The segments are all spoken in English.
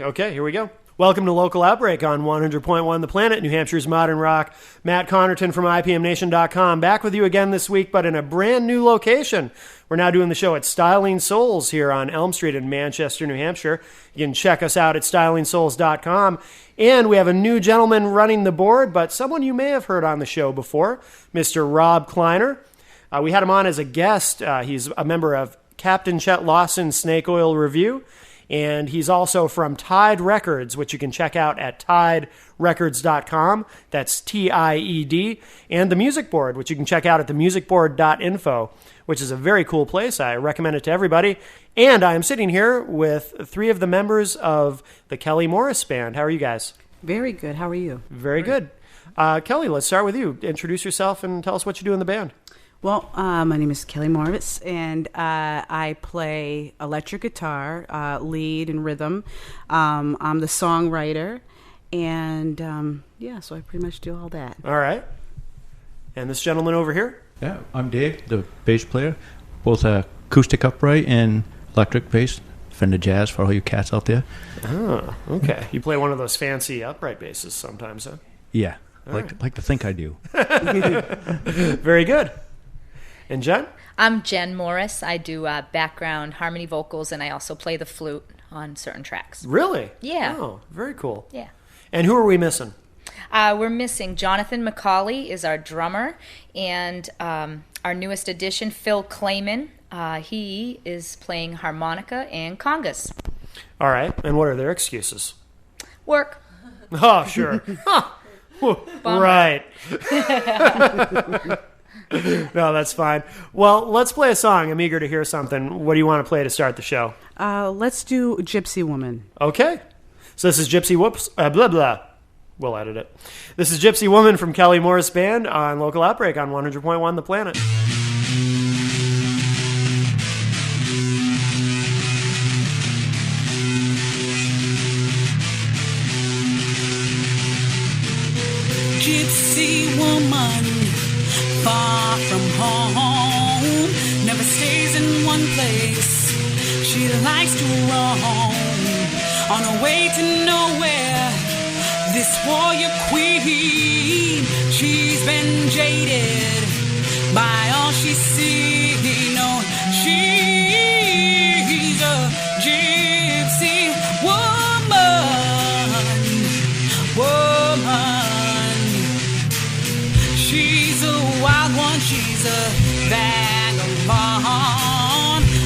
Okay, here we go. Welcome to Local Outbreak on 100.1 The Planet, New Hampshire's modern rock. Matt Connerton from IPMNation.com, back with you again this week, but in a brand new location. We're now doing the show at Styling Souls here on Elm Street in Manchester, New Hampshire. You can check us out at stylingsouls.com. And we have a new gentleman running the board, but someone you may have heard on the show before, Mr. Rob Kleiner. We had him on as a guest. He's a member of Captain Chet Lawson's Snake Oil Review. And he's also from Tide Records, which you can check out at tiderecords.com. That's TIED. And the Music Board, which you can check out at themusicboard.info, which is a very cool place. I recommend it to everybody. And I am sitting here with three of the members of the Kelley Morris Band. How are you guys? Very good. How are you? Very good. Kelley, let's start with you. Introduce yourself and tell us what you do in the band. Well, my name is Kelley Morris, and I play electric guitar, lead and rhythm. I'm the songwriter, and so I pretty much do all that. All right. And this gentleman over here? Yeah, I'm Dave, the bass player, both acoustic upright and electric bass. Fender Jazz for all you cats out there. Oh, okay. You play one of those fancy upright basses sometimes, huh? Yeah, like to think I do. Very good. And Jen? I'm Jen Morris. I do background harmony vocals, and I also play the flute on certain tracks. Really? Yeah. Oh, very cool. Yeah. And who are we missing? We're missing Jonathan McCauley is our drummer, and our newest addition, Phil Clayman. He is playing harmonica and congas. All right. And what are their excuses? Work. Oh, sure. Right. No, that's fine. Well, let's play a song. I'm eager to hear something. What do you want to play to start the show? Let's do Gypsy Woman. Okay. So this is Gypsy Whoops, blah, blah. We'll edit it. This is Gypsy Woman from Kelley Morris Band on Local Outbreak on 100.1 The Planet. Gypsy woman, far from home, never stays in one place. She likes to roam on her way to nowhere. This warrior queen, she's been jaded by all she's seen. No, she's a gypsy woman, She's a wild one, she's a vagabond,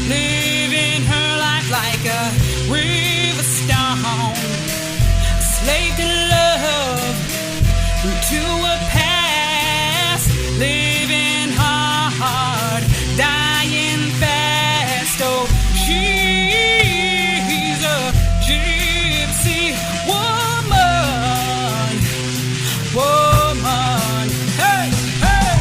living her life like a river stone, slave to love, to a past, living hard, dying fast. Oh, she's a gypsy woman. Hey, hey.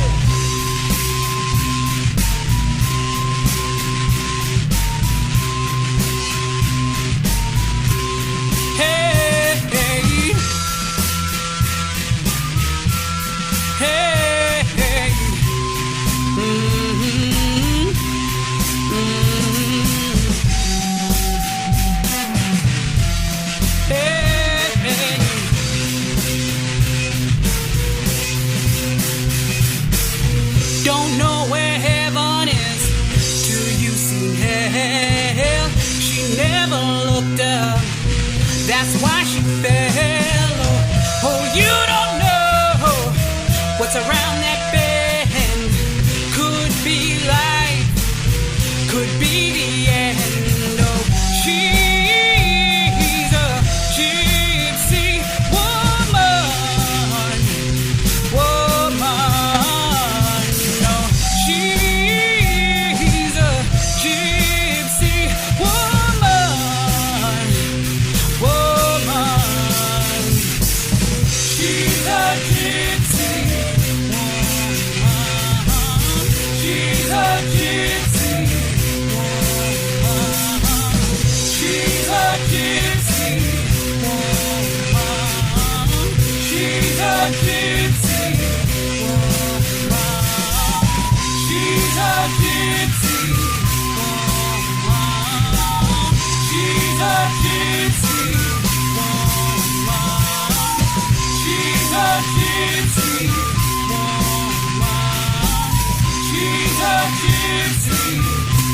gypsy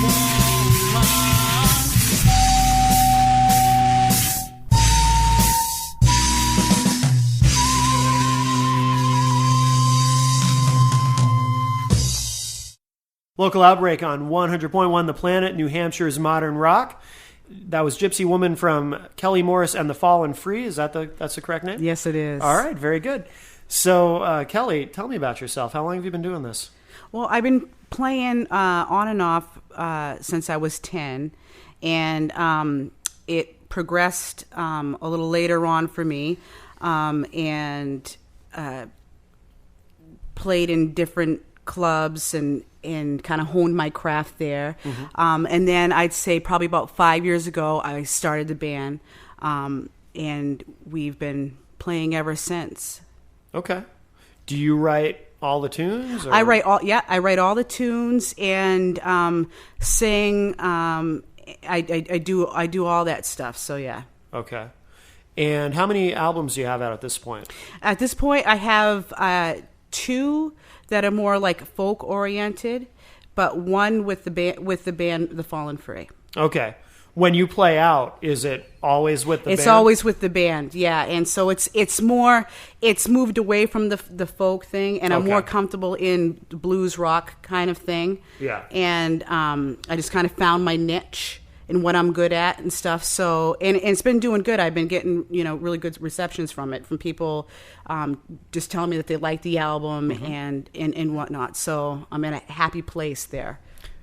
woman. Local Outbreak on 100.1 The Planet, New Hampshire's modern rock. That was Gypsy Woman from Kelley Morris and the Fallen Free. Is that that's the correct name? Yes, it is. All right, very good. So, Kelley, tell me about yourself. How long have you been doing this? Well, I've been playing on and off since I was 10, and it progressed a little later on for me, and played in different clubs and kind of honed my craft there. Mm-hmm. And then I'd say probably about 5 years ago, I started the band, and we've been playing ever since. Okay. Do you write all the tunes? Or? I write all the tunes and sing. I do all that stuff. So yeah. Okay. And how many albums do you have out at this point? At this point, I have 2 that are more like folk oriented, but one with the band The Fallen Free. Okay. When you play out, is it always with the band? It's always with the band, yeah. And so it's moved away from the folk thing, and I'm more comfortable in the blues rock kind of thing. Yeah. And I just kind of found my niche and what I'm good at and stuff. So and it's been doing good. I've been getting really good receptions from people just telling me that they like the album and whatnot. So I'm in a happy place there.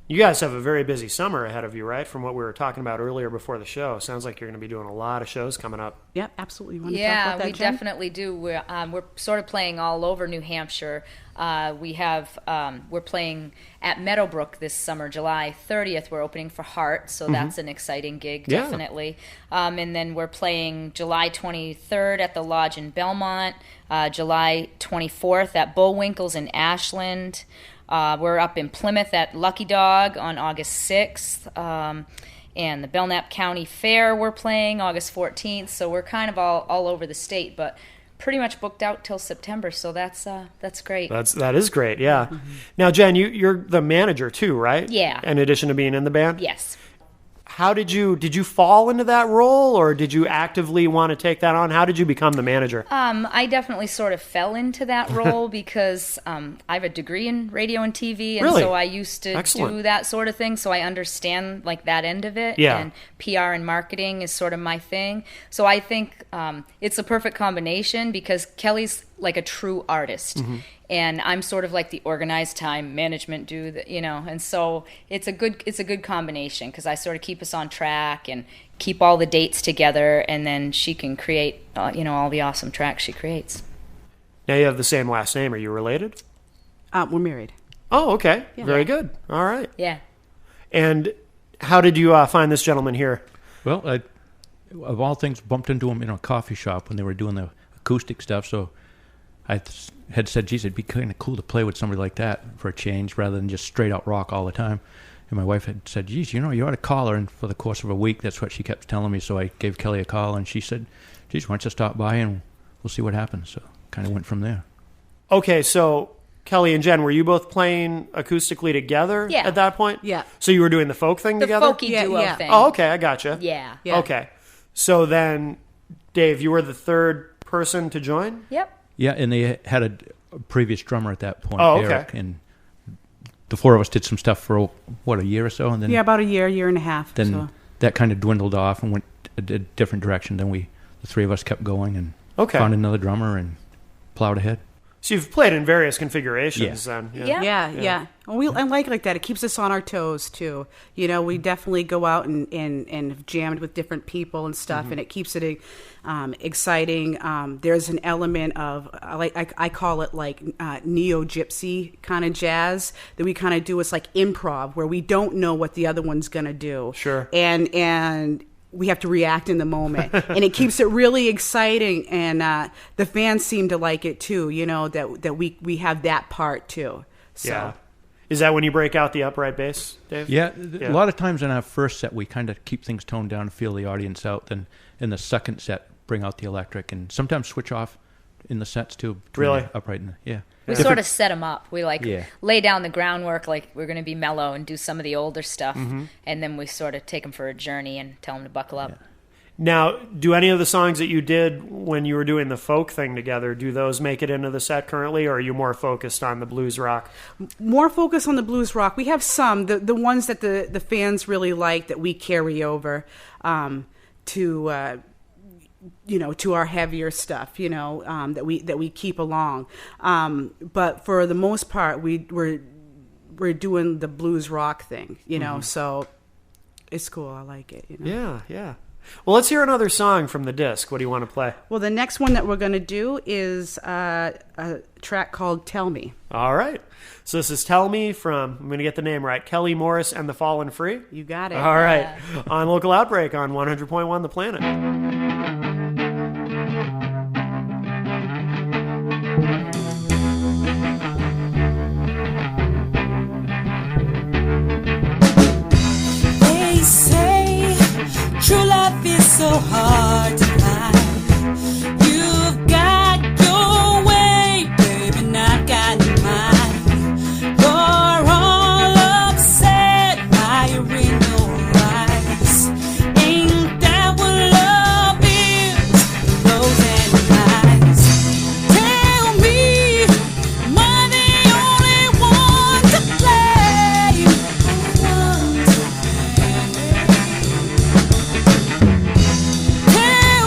You guys have a very busy summer ahead of you, right? From what we were talking about earlier before the show. Sounds like you're going to be doing a lot of shows coming up. Yep, absolutely. You want to talk about that, we Jen? definitely do. We're sort of playing all over New Hampshire. We're playing at Meadowbrook this summer, July 30th. We're opening for Heart, so that's an exciting gig, definitely. And then we're playing July 23rd at the Lodge in Belmont, July 24th at Bullwinkle's in Ashland. We're up in Plymouth at Lucky Dog on August 6th. And the Belknap County Fair we're playing August 14th. So we're kind of all over the state, but pretty much booked out till September. So that's great. That is great, yeah. Mm-hmm. Now, Jen, you're the manager too, right? Yeah. In addition to being in the band? Yes. How did you fall into that role, or did you actively want to take that on? How did you become the manager? I definitely sort of fell into that role because I have a degree in radio and TV, and really? So I used to do that sort of thing, so I understand like that end of it. Yeah. And PR and marketing is sort of my thing. So I think it's a perfect combination because Kelley's like a true artist. Mm-hmm. And I'm sort of like the organized time management dude, and so it's a good combination because I sort of keep us on track and keep all the dates together, and then she can create, all the awesome tracks she creates. Now you have the same last name. Are you related? We're married. Oh, okay. Yeah. Very good. All right. Yeah. And how did you find this gentleman here? Well, I, of all things, bumped into him in a coffee shop when they were doing the acoustic stuff, so I had said, geez, it'd be kind of cool to play with somebody like that for a change rather than just straight out rock all the time. And my wife had said, geez, you ought to call her. And for the course of a week, that's what she kept telling me. So I gave Kelley a call, and she said, geez, why don't you stop by and we'll see what happens. So kind of went from there. Okay, so Kelley and Jen, were you both playing acoustically together at that point? Yeah. So you were doing the folk thing The together? folky duo thing. Oh, okay, I gotcha. Yeah. Okay. So then, Dave, you were the third person to join? Yep. Yeah, and they had a previous drummer at that point, okay. Eric, and the four of us did some stuff for, a year or so? And then about a year and a half. Then that kind of dwindled off and went a different direction. Then the three of us kept going and found another drummer and plowed ahead. So you've played in various configurations then. Yeah. Well, I like that. It keeps us on our toes, too. We definitely go out and have jammed with different people and stuff, and it keeps it exciting. There's an element of, I call it like neo-gypsy kind of jazz that we kind of do. It's like improv, where we don't know what the other one's going to do. Sure. And we have to react in the moment, and it keeps it really exciting. And the fans seem to like it too. That we have that part too. So. Yeah. Is that when you break out the upright bass, Dave? Yeah. A lot of times in our first set, we kind of keep things toned down and feel the audience out. Then in the second set, bring out the electric, and sometimes switch off in the sets too. Really? Upright and yeah. We sort of set them up. We Yeah. lay down the groundwork, like we're going to be mellow and do some of the older stuff, Mm-hmm. and then we sort of take them for a journey and tell them to buckle up. Now, do any of the songs that you did when you were doing the folk thing together, do those make it into the set currently, or are you more focused on the blues rock? More focus on the blues rock. We have some, the ones that the fans really like that we carry over to to our heavier stuff, that we keep along. But for the most part, we're doing the blues rock thing, so it's cool. I like it. Yeah. Well, let's hear another song from the disc. What do you want to play? Well, the next one that we're going to do is a track called Tell Me. All right. So this is Tell Me from, I'm going to get the name right, Kelley Morris and the Fallen Free. You got it. All right. On Local Outbreak on 100.1 The Planet. They say true love is so hard to find. You've got your way, baby, and I've got mine. You're all upset by your in your eyes. Ain't that what love is? Those and eyes. Tell me, am I the only one to blame? One to blame. Tell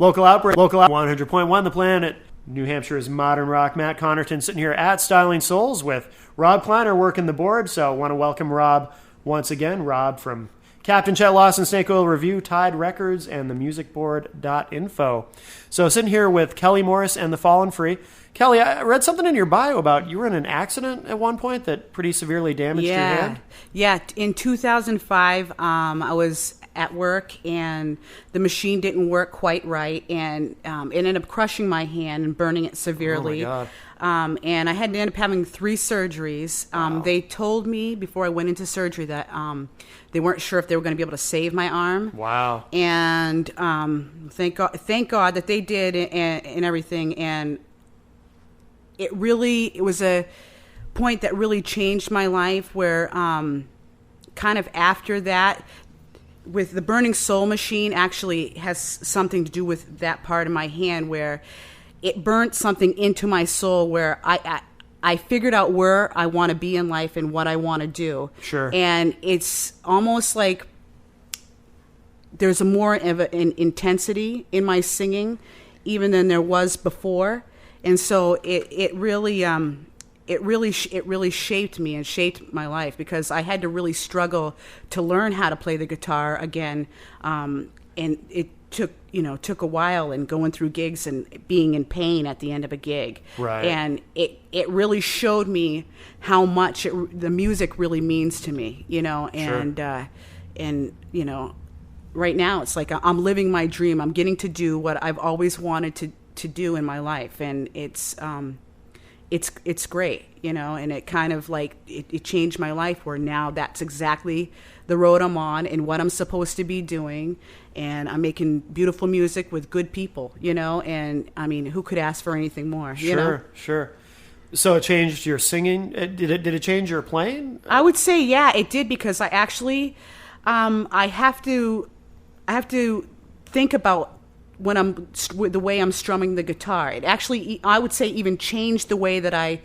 Local Outbreak, Local 100.1 The Planet, New Hampshire's modern rock. Matt Connerton sitting here at Styling Souls with Rob Kleiner working the board. So I want to welcome Rob once again. Rob from Captain Chet Lawson, Snake Oil Review, Tide Records, and themusicboard.info. So sitting here with Kelley Morris and the Fallen Free. Kelley, I read something in your bio about you were in an accident at one point that pretty severely damaged your hand. Yeah, in 2005, I was at work and the machine didn't work quite right, and it ended up crushing my hand and burning it severely. Oh my God. And I had to end up having 3 surgeries. Wow. They told me before I went into surgery that they weren't sure if they were going to be able to save my arm. Wow. And thank God that they did, and everything. And it was a point that really changed my life, where kind of after that, with the Burning Soul machine, actually has something to do with that part of my hand, where it burnt something into my soul, where I figured out where I want to be in life and what I want to do. Sure. And it's almost like there's a more of an intensity in my singing even than there was before. And so it really shaped me and shaped my life, because I had to really struggle to learn how to play the guitar again. And it took a while, and going through gigs and being in pain at the end of a gig. Right. And it really showed me how much the music really means to me, and, Sure. and, right now it's like I'm living my dream. I'm getting to do what I've always wanted to do in my life. And it's great, and it kind of like, it changed my life, where now that's exactly the road I'm on and what I'm supposed to be doing. And I'm making beautiful music with good people, and I mean, who could ask for anything more? Sure. So it changed your singing. Did it change your playing? I would say, yeah, it did, because I actually, I have to think about the way I'm strumming the guitar. It actually, I would say, even changed the way that I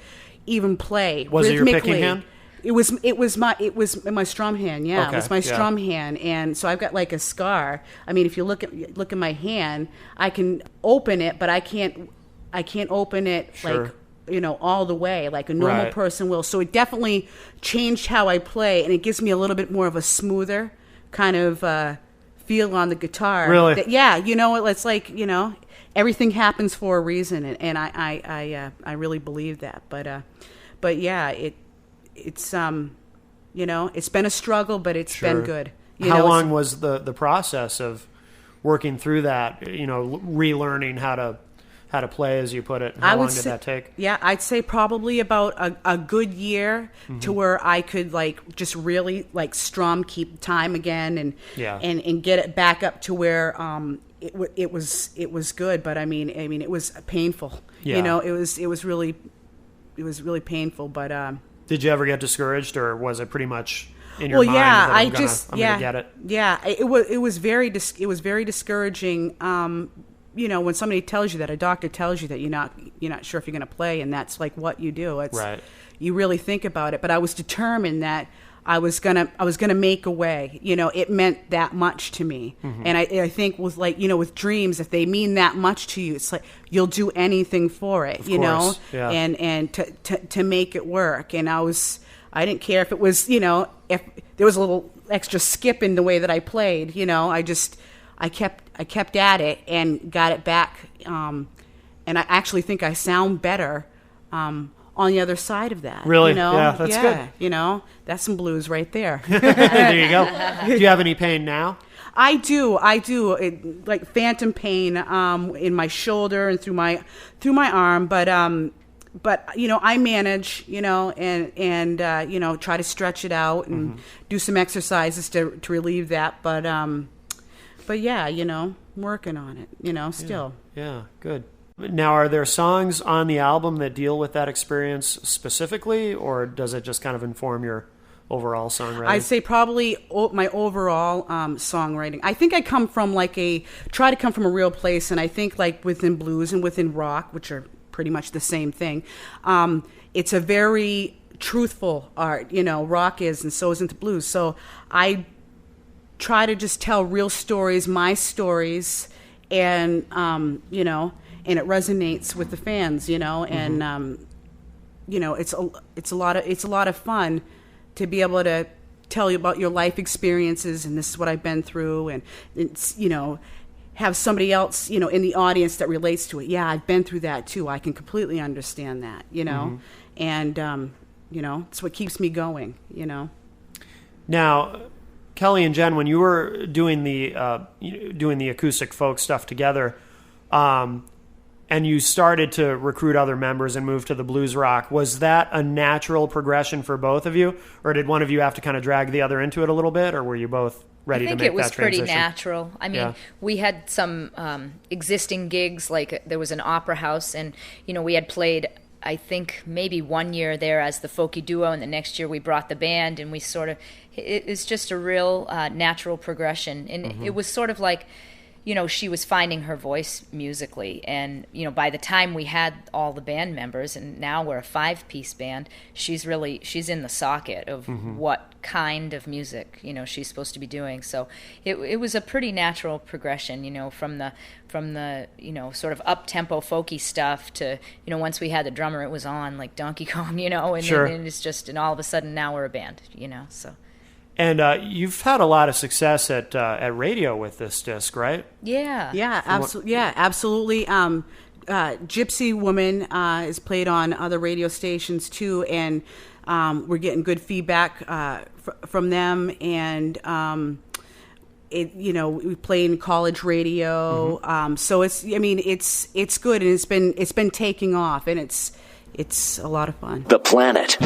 even play. Was it your rhythmically. picking hand? It was my strum hand. Yeah, Okay, it was my yeah. strum hand, and so I've got like a scar. I mean, if you look at my hand, I can open it, but I can't open it Sure. like all the way like a normal Right. person will. So it definitely changed how I play, and it gives me a little bit more of a smoother kind of feel on the guitar. Really? It's like everything happens for a reason, and I really believe that. But yeah, it's it's been a struggle, but it's Sure. been good. How long was the process of working through that? Relearning how to play, as you put it. How long did that take? Yeah, I'd say probably about a good year to where I could like just really like strum, keep time again, and Yeah. and get it back up to where it was good. But I mean it was painful. Yeah. It was really painful. But Did you ever get discouraged, or was it pretty much in your well, mind yeah, that I'm gonna get it? Yeah, it was very discouraging. When somebody tells you that, a doctor tells you that you're not sure if you're going to play, and that's like what you do. It's Right. You really think about it. But I was determined that I was gonna make a way. It meant that much to me. And I think with with dreams, if they mean that much to you, it's like you'll do anything for it. Of course, yeah. And to make it work. And I didn't care if it was if there was a little extra skip in the way that I played. I kept at it and got it back. And I actually think I sound better on the other side of that. Really? Yeah, that's good. That's some blues right there. There you go. Do you have any pain now? I do. Like phantom pain in my shoulder and through my arm, but I manage, and try to stretch it out and do some exercises to relieve that. But yeah, working on it, still. Yeah, good. Now, are there songs on the album that deal with that experience specifically, or does it just kind of inform your overall songwriting? I'd say probably my overall songwriting. I think I try to come from a real place, and I think like within blues and within rock, which are pretty much the same thing, it's a very truthful art, rock is, and so isn't the blues. So I try to just tell real stories, my stories, and you know, and it resonates with the fans, you know, and you know, it's a lot of fun to be able to tell you about your life experiences, and this is what I've been through, and it's, you know, have somebody else, you know, in the audience that relates to it. Yeah, I've been through that too. I can completely understand that, you know, and you know, it's what keeps me going, you know. Now, Kelley and Jen, when you were doing the acoustic folk stuff together, and you started to recruit other members and move to the blues rock, was that a natural progression for both of you, or did one of you have to kind of drag the other into it a little bit, or were you both ready to make that transition? I think it was pretty natural. I mean, we had some existing gigs, like there was an opera house, and you know, we had played, I think, maybe 1 year there as the folky duo, and the next year we brought the band, and we sort of, it's just a real natural progression, and it was sort of like, you know, she was finding her voice musically, and you know, by the time we had all the band members, and now we're a 5-piece band, she's in the socket of what kind of music, you know, she's supposed to be doing. So it was a pretty natural progression, you know, from the you know, sort of up tempo folky stuff to, you know, once we had the drummer, it was on like Donkey Kong, you know, and then it's just, and all of a sudden now we're a band, you know. So. And you've had a lot of success at radio with this disc, right? Yeah, absolutely. Gypsy Woman is played on other radio stations too, and we're getting good feedback from them. And you know, we play in college radio, so it's good, and it's been taking off, and it's a lot of fun. The Planet.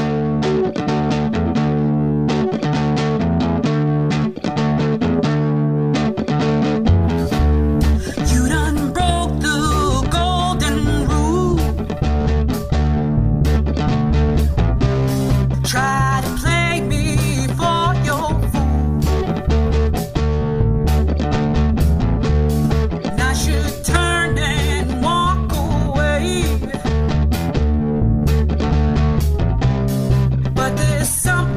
Something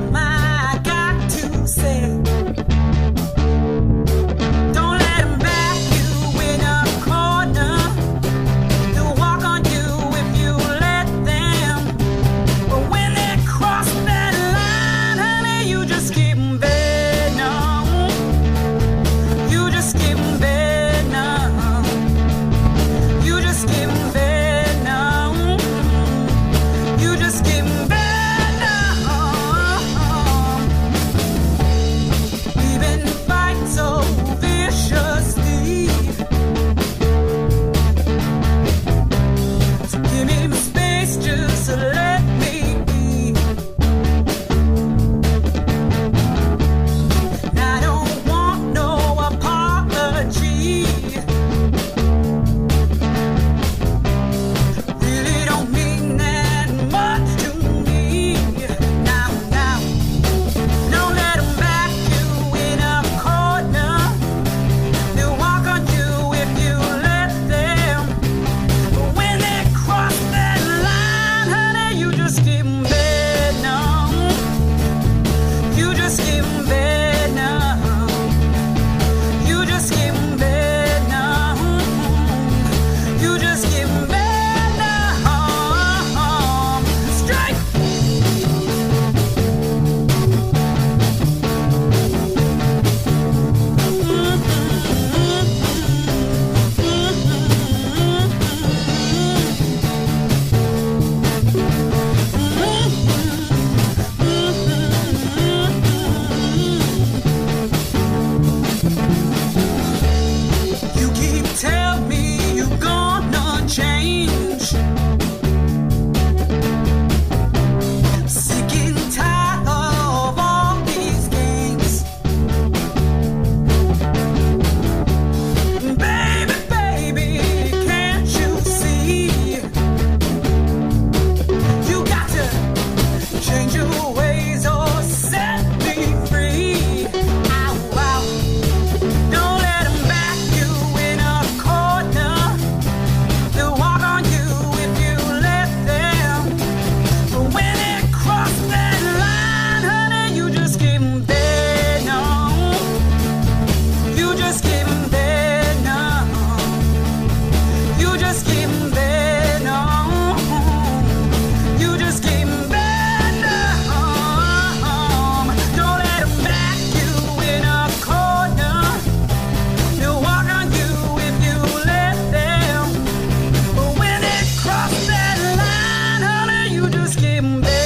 getting better.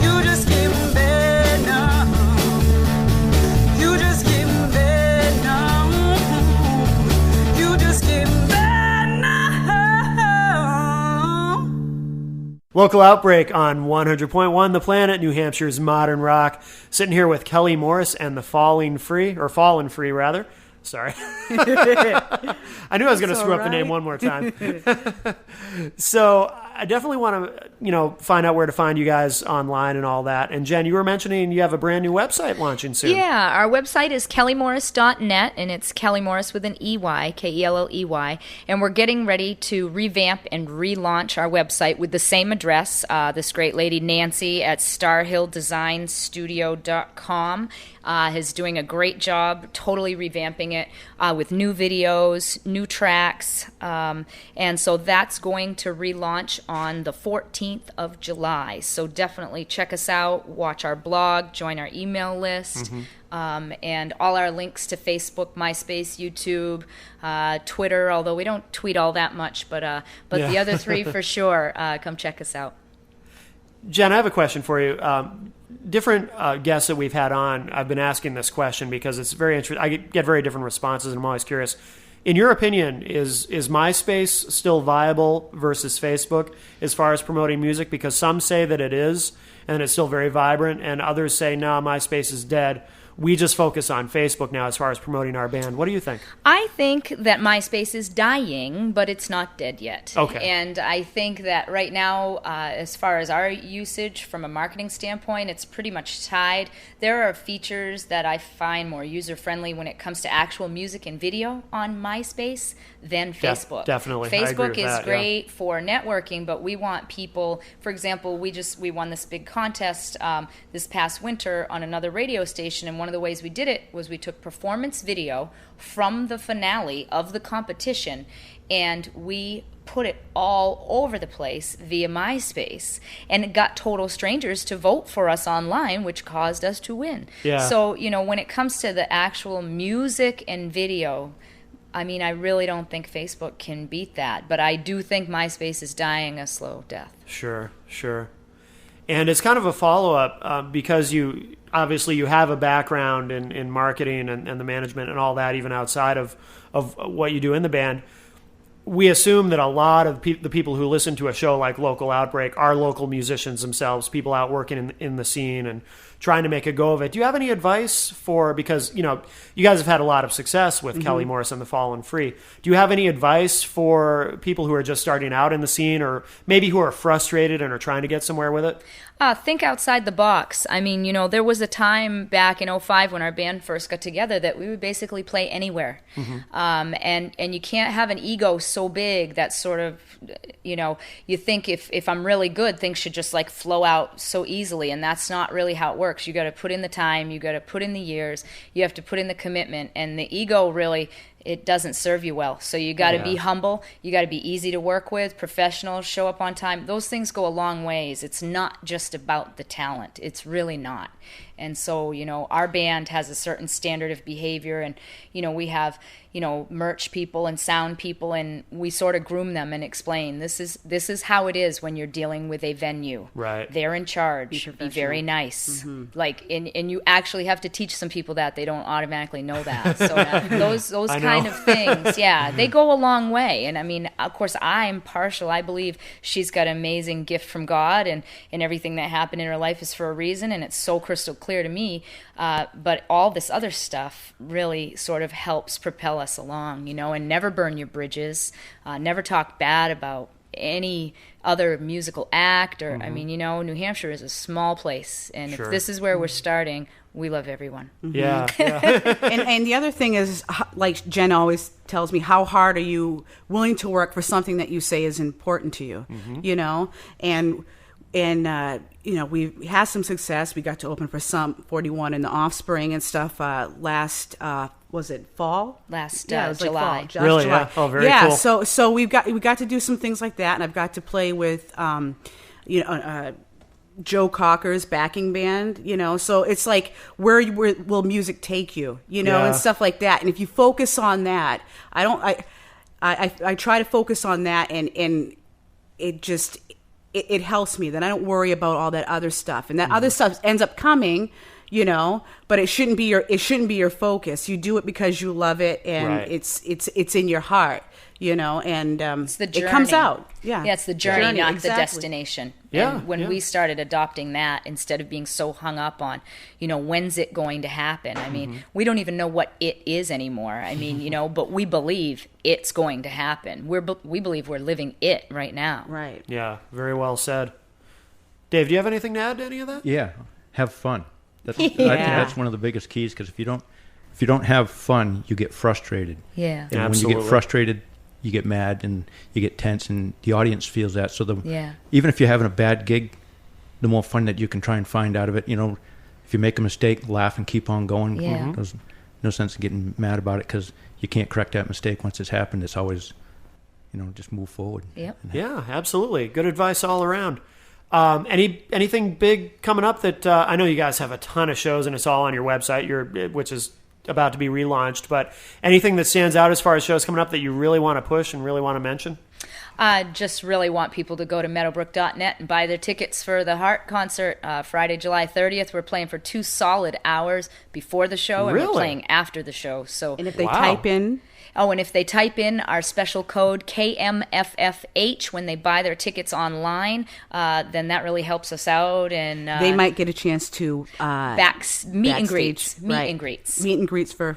You just getting better. You just getting better. You just getting better. Local Outbreak on 100.1 The Planet, New Hampshire's modern rock. Sitting here with Kelley Morris and the Fallen Free. Sorry. I knew I was going to screw up the name one more time. So I definitely want to, find out where to find you guys online and all that. And Jen, you were mentioning you have a brand new website launching soon. Yeah, our website is kelleymorris.net, and it's Kelley Morris with an EY, Kelley. And we're getting ready to revamp and relaunch our website with the same address. This great lady, Nancy, at starhilldesignstudio.com. Is doing a great job totally revamping it with new videos, new tracks. And so that's going to relaunch on the 14th of July. So definitely check us out, watch our blog, join our email list, and all our links to Facebook, MySpace, YouTube, Twitter, although we don't tweet all that much, but the other three for sure, come check us out. Jen, I have a question for you. Different guests that we've had on, I've been asking this question because it's very interesting. I get very different responses, and I'm always curious. In your opinion, is MySpace still viable versus Facebook as far as promoting music? Because some say that it is, and it's still very vibrant, and others say, no, MySpace is dead. We just focus on Facebook now as far as promoting our band. What do you think? I think that MySpace is dying, but it's not dead yet. Okay. And I think that right now, as far as our usage from a marketing standpoint, it's pretty much tied. There are features that I find more user-friendly when it comes to actual music and video on MySpace than Facebook. Definitely. I agree Facebook with is that, great for networking, but we want people, for example, we won this big contest this past winter on another radio station, and one of the ways we did it was we took performance video from the finale of the competition and we put it all over the place via MySpace, and it got total strangers to vote for us online, which caused us to win. Yeah. So, when it comes to the actual music and video, I mean, I really don't think Facebook can beat that, but I do think MySpace is dying a slow death. Sure. And it's kind of a follow-up because you have a background in marketing and the management and all that, even outside of what you do in the band. We assume that a lot of the people who listen to a show like Local Outbreak are local musicians themselves, people out working in the scene and trying to make a go of it. Do you have any advice because, you guys have had a lot of success with Kelley Morris and the Fallen Free. Do you have any advice for people who are just starting out in the scene or maybe who are frustrated and are trying to get somewhere with it? Think outside the box. I mean, there was a time back in 2005 when our band first got together that we would basically play anywhere. And you can't have an ego so big that sort of, you think if I'm really good, things should just like flow out so easily. And that's not really how it works. You got to put in the time, you got to put in the years, you have to put in the commitment, and the ego really, it doesn't serve you well. So you got to be humble. You got to be easy to work with, professional, show up on time. Those things go a long ways. It's not just about the talent. It's really not. And so, our band has a certain standard of behavior, and, we have, merch people and sound people, and we sort of groom them and explain this is how it is when you're dealing with a venue. Right. They're in charge. Be very nice. And you actually have to teach some people that they don't automatically know that. So those kind of things, they go a long way. And I mean, of course, I'm partial. I believe she's got an amazing gift from God, and everything that happened in her life is for a reason, and it's so crystal clear to me. But all this other stuff really sort of helps propel us along, and never burn your bridges, never talk bad about any other musical act or I mean, New Hampshire is a small place, and if this is where we're starting, we love everyone. Yeah. And the other thing is, like Jen always tells me, how hard are you willing to work for something that you say is important to you, and we had some success. We got to open for Sum 41 and the Offspring and stuff last was it fall? Last it was July. Like fall, really? July. Yeah. Oh, very cool. So we got to do some things like that, and I've got to play with Joe Cocker's backing band, so it's like where will music take you, and stuff like that. And if you focus on that, I try to focus on that and it just it helps me. Then I don't worry about all that other stuff, and that other stuff ends up coming, but it shouldn't be your focus. You do it because you love it, and it's in your heart, and it's the journey. It comes out. Yeah, it's the journey, not the exactly. destination. Yeah, and when we started adopting that, instead of being so hung up on, when's it going to happen? I mean, we don't even know what it is anymore. I mean, but we believe it's going to happen. We believe we're living it right now. Right. Yeah, very well said. Dave, do you have anything to add to any of that? Yeah, have fun. I think that's one of the biggest keys, because if you don't have fun, you get frustrated. Yeah. And when you get frustrated, you get mad and you get tense, and the audience feels that. So even if you're having a bad gig, the more fun that you can try and find out of it. If you make a mistake, laugh and keep on going. Yeah. There's no sense in getting mad about it, because you can't correct that mistake once it's happened. It's always, just move forward. Yep. Yeah, absolutely. Good advice all around. Anything big coming up that I know you guys have a ton of shows, and it's all on your website, which is about to be relaunched, but anything that stands out as far as shows coming up that you really want to push and really want to mention? Just really want people to go to meadowbrook.net and buy their tickets for the Heart concert Friday, July 30th. We're playing for 2 solid hours before the show, and we're playing after the show. So, and if they type in... Oh, and if they type in our special code KMFFH when they buy their tickets online, then that really helps us out. And they might get a chance to meet and greets. Meet and greets for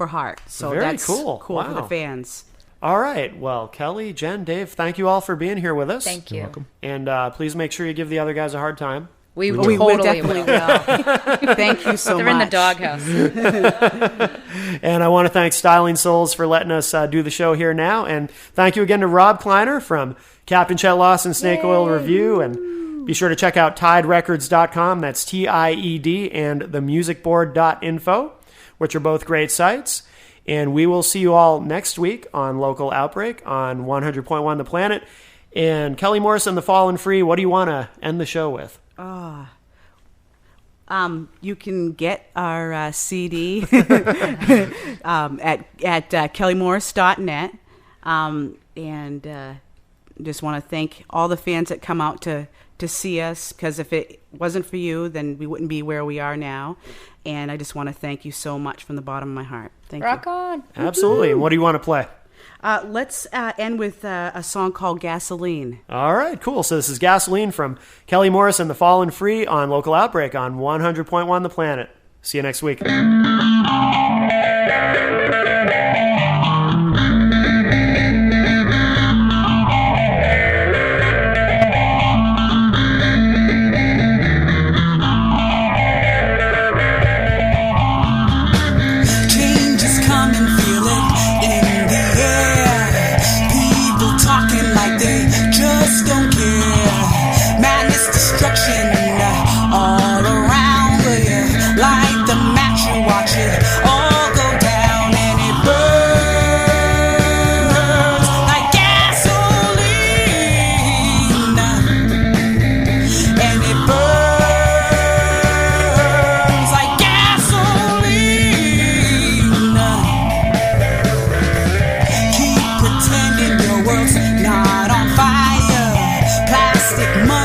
Heart. So very that's cool for the fans. All right. Well, Kelley, Jen, Dave, thank you all for being here with us. Thank you. You're welcome. And please make sure you give the other guys a hard time. We totally definitely will. Thank you so much. They're in the doghouse. And I want to thank Styling Souls for letting us do the show here now. And thank you again to Rob Kleiner from Captain Chet Lawson Snake Oil Review. And be sure to check out tiedrecords.com. That's TIED, and themusicboard.info, which are both great sites. And we will see you all next week on Local Outbreak on 100.1 The Planet. And Kelley Morrison, The Fallen Free, what do you want to end the show with? You can get our CD at kelleymorris.net. And just want to thank all the fans that come out to see us, because if it wasn't for you, then we wouldn't be where we are now. And I just want to thank you so much from the bottom of my heart. Thank you. Rock on. Absolutely. And what do you want to play? Let's end with a song called Gasoline. All right, cool. So this is Gasoline from Kelley Morrison, The Fallen Free on Local Outbreak on 100.1 The Planet. See you next week. Not on fire, plastic money.